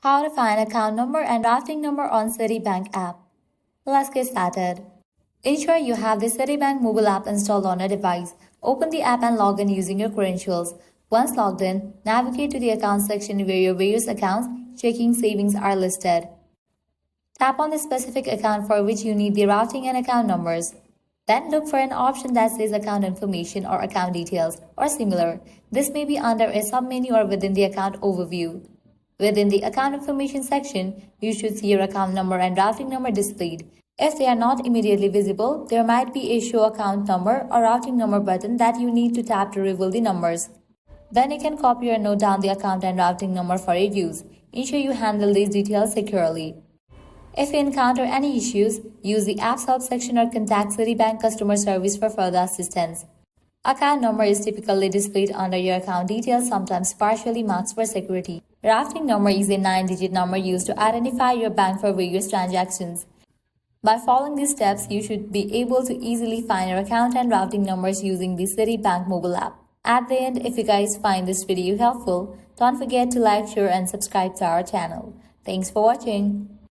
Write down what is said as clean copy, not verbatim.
How to find account number and routing number on Citibank app. Let's get started. Ensure you have the Citibank mobile app installed on your device. Open the app and log in using your credentials. Once logged in, navigate to the account section where your various accounts, checking, savings are listed. Tap on the specific account for which you need the routing and account numbers. Then look for an option that says account information or account details or similar. This may be under a submenu or within the account overview. Within the account information section, you should see your account number and routing number displayed. If they are not immediately visible, there might be a show account number or routing number button that you need to tap to reveal the numbers. Then you can copy or note down the account and routing number for your use. Ensure you handle these details securely. If you encounter any issues, use the app's help section or contact Citibank customer service for further assistance. Account number is typically displayed under your account details, sometimes partially marked for security. Routing number is a 9-digit number used to identify your bank for various transactions. By following these steps, you should be able to easily find your account and routing numbers using the Citibank mobile app. At the end, if you guys find this video helpful, don't forget to like, share and subscribe to our channel. Thanks for watching.